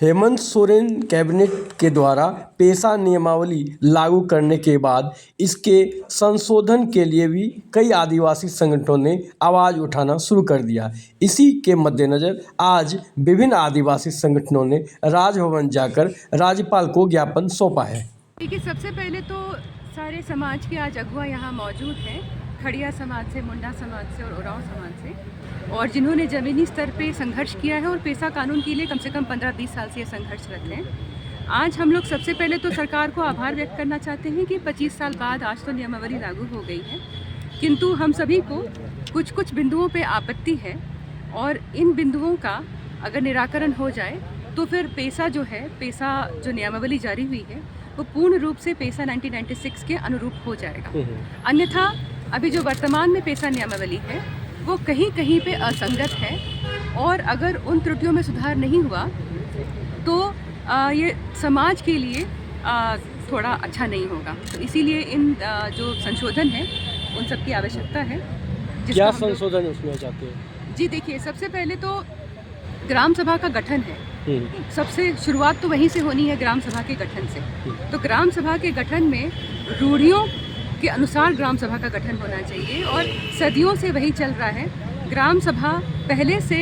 Hemant Soren cabinet के द्वारा पेशा नियमावली लागू करने के बाद इसके संशोधन के लिए भी कई आदिवासी संगठनों ने आवाज़ उठाना शुरू कर दिया। इसी के मद्देनज़र आज विभिन्न आदिवासी संगठनों ने राजभवन जाकर राज्यपाल को ज्ञापन सौंपा है। देखिए, सबसे पहले तो सारे समाज के आज अगुवा यहाँ मौजूद हैं, खड़िया समाज से, मुंडा समाज से और उरांव समाज से, और जिन्होंने ज़मीनी स्तर पे संघर्ष किया है और पेशा कानून के लिए कम से कम 15-20 साल से ये संघर्षरत हैं। आज हम लोग सबसे पहले तो सरकार को आभार व्यक्त करना चाहते हैं कि 25 साल बाद आज तो नियमावली लागू हो गई है, किंतु हम सभी को कुछ कुछ बिंदुओं पे आपत्ति है और इन बिंदुओं का अगर निराकरण हो जाए तो फिर पेशा जो नियमावली जारी हुई है वो पूर्ण रूप से पेशा 1996 के अनुरूप हो जाएगा। अन्यथा अभी जो वर्तमान में पेशा नियमावली है वो कहीं कहीं पे असंगत है और अगर उन त्रुटियों में सुधार नहीं हुआ तो ये समाज के लिए थोड़ा अच्छा नहीं होगा। तो इसीलिए इन जो संशोधन है उन सब की आवश्यकता है। क्या संशोधन उसमें चाहते हैं? जी देखिए, सबसे पहले तो ग्राम सभा का गठन है। सबसे शुरुआत तो वहीं से होनी है, ग्राम सभा के गठन से। तो ग्राम सभा के गठन में रूढ़ियों के अनुसार ग्राम सभा का गठन होना चाहिए और सदियों से वही चल रहा है। ग्राम सभा पहले से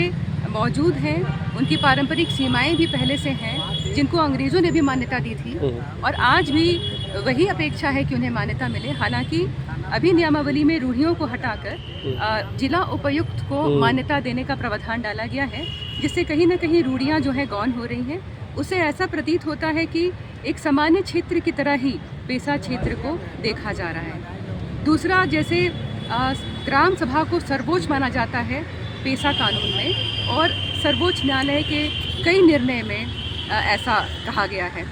मौजूद है, उनकी पारंपरिक सीमाएं भी पहले से हैं, जिनको अंग्रेज़ों ने भी मान्यता दी थी और आज भी वही अपेक्षा है कि उन्हें मान्यता मिले। हालांकि अभी नियमावली में रूढ़ियों को हटाकर जिला उपायुक्त को मान्यता देने का प्रावधान डाला गया है, जिससे कहीं ना कहीं रूढ़ियाँ जो है गौण हो रही हैं। उससे ऐसा प्रतीत होता है कि एक सामान्य क्षेत्र की तरह ही पेशा क्षेत्र को देखा जा रहा है। दूसरा, जैसे ग्राम सभा को सर्वोच्च माना जाता है पेशा कानून में और सर्वोच्च न्यायालय के कई निर्णय में ऐसा कहा गया है,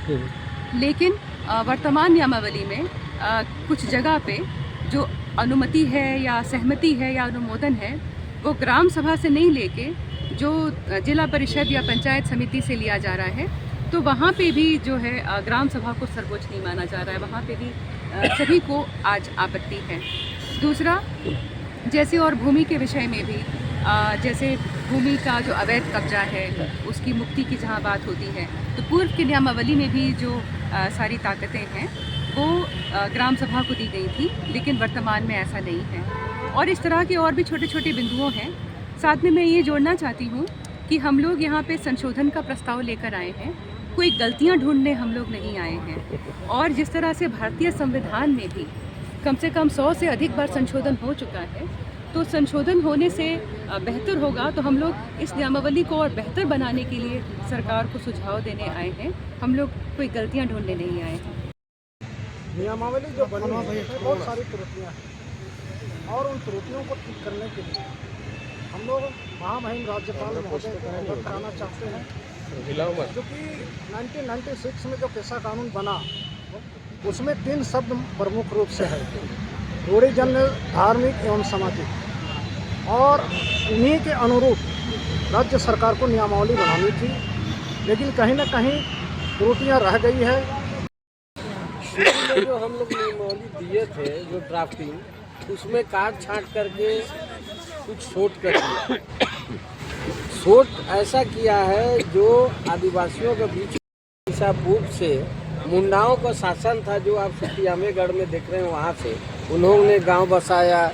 लेकिन वर्तमान नियमावली में कुछ जगह पे जो अनुमति है या सहमति है या अनुमोदन है वो ग्राम सभा से नहीं लेके जो जिला परिषद या पंचायत समिति से लिया जा रहा है। तो वहाँ पे भी जो है ग्राम सभा को सर्वोच्च नहीं माना जा रहा है, वहाँ पे भी सभी को आज आपत्ति है। दूसरा, जैसे और भूमि के विषय में भी जैसे भूमि का जो अवैध कब्जा है उसकी मुक्ति की जहाँ बात होती है, तो पूर्व की नियमावली में भी जो सारी ताकतें हैं वो ग्राम सभा को दी गई थी, लेकिन वर्तमान में ऐसा नहीं है। और इस तरह के और भी छोटे छोटे बिंदुओं हैं। साथ में मैं ये जोड़ना चाहती हूँ कि हम लोग यहाँ पे संशोधन का प्रस्ताव लेकर आए हैं, कोई गलतियाँ ढूंढने हम लोग नहीं आए हैं। और जिस तरह से भारतीय संविधान में भी कम से कम 100 से अधिक बार संशोधन हो चुका है, तो संशोधन होने से बेहतर होगा। तो हम लोग इस नियमावली को और बेहतर बनाने के लिए सरकार को सुझाव देने आए हैं, हम लोग कोई गलतियाँ ढूंढने नहीं आए हैं। नियमावली जो बनी है बहुत सारी त्रुटियाँ हैं और उन त्रुटियों को ठीक करने के लिए हम लोग महामहिम राज्यपाल महोदय को अवगत कराना चाहते हैं, क्योंकि 1996 में जो पेशा कानून बना उसमें 3 शब्द प्रमुख रूप से है, रूढ़िजन्य, धार्मिक एवं सामाजिक, और उन्हीं के अनुरूप राज्य सरकार को नियमावली बनानी थी, लेकिन कहीं ना कहीं त्रुटियाँ रह गई है। जो हम लोग नियमावली दिए थे, जो ड्राफ्टिंग, उसमें काट छांट करके कुछ सोट कर दिया। सोट ऐसा किया है जो आदिवासियों के बीच पूर्व से मुंडाओं का शासन था, जो आप सुतियामेगढ़ में देख रहे हैं, वहाँ से उन्होंने गांव बसाया,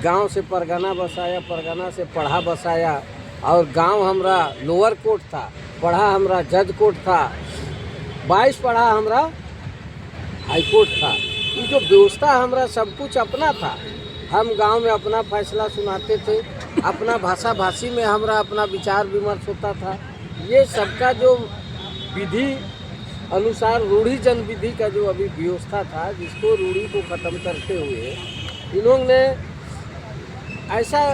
गांव से परगना बसाया, परगना से पढ़ा बसाया, और गांव हमरा लोअर कोर्ट था, पढ़ा हमरा जज कोर्ट था, 22 पढ़ा हमरा हाई कोर्ट था। ये जो व्यवस्था हमरा सब कुछ अपना था, हम गांव में अपना फैसला सुनाते थे, अपना भाषा भाषी में हमरा अपना विचार विमर्श होता था। ये सबका जो विधि अनुसार रूढ़िजन विधि का जो अभी व्यवस्था था, जिसको रूढ़ी को ख़त्म करते हुए इन्होंने ऐसा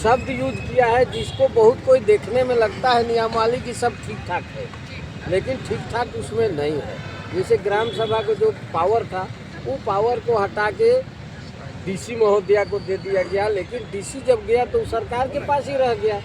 शब्द यूज किया है जिसको बहुत कोई देखने में लगता है नियमावली की सब ठीक ठाक है, लेकिन ठीक ठाक उसमें नहीं है। जैसे ग्राम सभा का जो पावर था, वो पावर को हटा के डीसी महोदया को दे दिया गया, लेकिन डीसी जब गया तो सरकार के पास ही रह गया।